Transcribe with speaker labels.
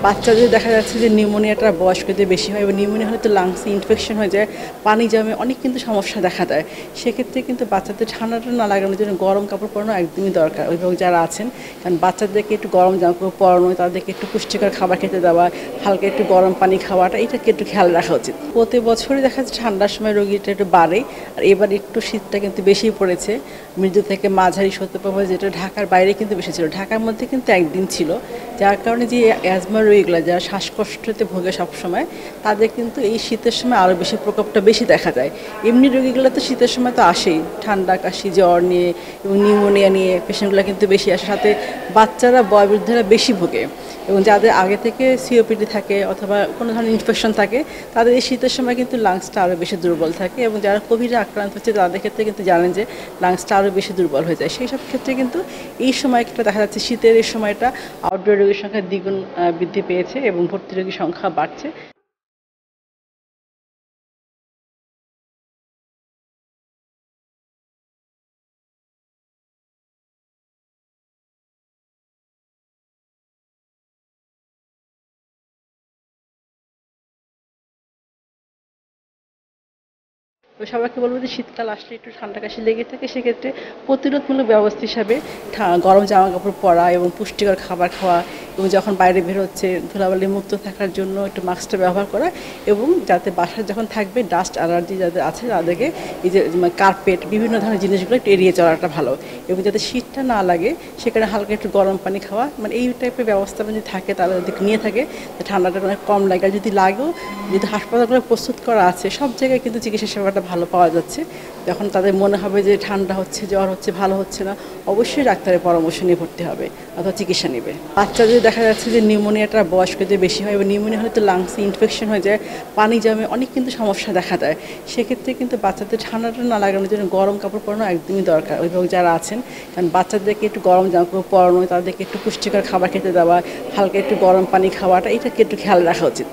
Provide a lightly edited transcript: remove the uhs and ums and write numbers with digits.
Speaker 1: বাচ্চাদের দেখা যাচ্ছে যে নিউমোনিয়াটা বয়স্কদের বেশি হয় এবং নিউমোনিয়া হলে তো লাংসে ইনফেকশন হয়ে যায়, পানি জমে, অনেক কিন্তু সমস্যা দেখা দেয়। সেক্ষেত্রে কিন্তু বাচ্চাদের ঠান্ডাটা না লাগানোর জন্য গরম কাপড় পরানো একদমই দরকার। অভিভাবক যারা আছেন, কারণ বাচ্চাদেরকে একটু গরম জামা কাপড় পরানো, তাদেরকে একটু পুষ্টিকর খাবার খেতে দেওয়া, হালকা একটু গরম পানি খাওয়াটা, এটাকে একটু খেয়াল রাখা উচিত। প্রতি বছরই দেখা যাচ্ছে ঠান্ডার সময় রোগীটা একটু বাড়ে, আর এবার একটু শীতটা কিন্তু বেশি পড়েছে। মৃদু থেকে মাঝারি শৈত্যপ্রবাহ যেটা ঢাকার বাইরে কিন্তু বেশি ছিল, ঢাকার মধ্যে কিন্তু একদিন ছিল, যার কারণে যে অ্যাজমা রোগীগুলো যারা শ্বাসকষ্টতে ভোগে সবসময়, তাদের কিন্তু এই শীতের সময় আরও বেশি প্রকোপটা বেশি দেখা যায়। এমনি রোগীগুলো তো শীতের সময় তো আসেই, ঠান্ডা কাশি জ্বর নিয়ে এবং নিউমোনিয়া নিয়ে পেশেন্টগুলো কিন্তু বেশি আসে, সাথে বাচ্চারা বয়োবৃদ্ধরা বেশি ভোগে এবং যাদের আগে থেকে সিওপিডি থাকে অথবা কোনো ধরনের ইনফেকশন থাকে, তাদের এই শীতের সময় কিন্তু লাংসটা আরও বেশি দুর্বল থাকে এবং যারা কোভিডে আক্রান্ত হচ্ছে তাদের ক্ষেত্রে কিন্তু জানেন যে লাংসটা আরও বেশি দুর্বল হয়ে যায়। সেই সব ক্ষেত্রে কিন্তু এই সময়টা দেখা যাচ্ছে, শীতের এই সময়টা আউটডোর রোগীর সংখ্যা দ্বিগুণ বৃদ্ধি পেয়েছে এবং ভর্তি রোগীর সংখ্যা বাড়ছে। তো সবাইকে বলবো যে শীতকাল আসলে একটু ঠান্ডা কাশি লেগে থাকে, সেক্ষেত্রে প্রতিরোধমূলক ব্যবস্থা হিসাবে গরম জামা কাপড় পরা এবং পুষ্টিকর খাবার খাওয়া এবং যখন বাইরে বের হচ্ছে ধুলাবালি মুক্ত থাকার জন্য একটু মাস্কটা ব্যবহার করা এবং যাতে বাসায় যখন থাকবে ডাস্ট অ্যালার্জি যাদের আছে তাদেরকে এই যে কার্পেট বিভিন্ন ধরনের জিনিসগুলো একটু এড়িয়ে চলাটা ভালো এবং যাতে শীতটা না লাগে সেখানে হালকা একটু গরম পানি খাওয়া, মানে এই টাইপের ব্যবস্থা যদি থাকে তারা যদি নিয়ে থাকে ঠান্ডাটা অনেক কম লাগে। আর যদি লাগেও, যেহেতু হাসপাতালগুলো প্রস্তুত করা আছে, সব জায়গায় কিন্তু চিকিৎসা সেবাটা ভালো পাওয়া যাচ্ছে। যখন তাদের মনে হবে যে ঠান্ডা হচ্ছে, জ্বর হচ্ছে, ভালো হচ্ছে না, অবশ্যই ডাক্তারের পরামর্শ নিয়ে ভর্তি হবে অথবা চিকিৎসা নেবে। বাচ্চাদের দেখা যাচ্ছে যে নিউমোনিয়াটা বয়স্কদের বেশি হয় এবং নিউমোনিয়া হলে তো লাংসে ইনফেকশন হয়ে যায়, পানি জমে, অনেক কিন্তু সমস্যা দেখা দেয়। সেক্ষেত্রে কিন্তু বাচ্চাদের ঠান্ডাটা না লাগানোর জন্য গরম কাপড় পরানো একদমই দরকার। অভিভাবক যারা আছেন, কারণ বাচ্চাদেরকে একটু গরম জামা কাপড় পরানো, তাদেরকে একটু পুষ্টিকর খাবার খেতে দেওয়া, হালকা একটু গরম পানি খাওয়াটা, এটাকে একটু খেয়াল রাখা উচিত।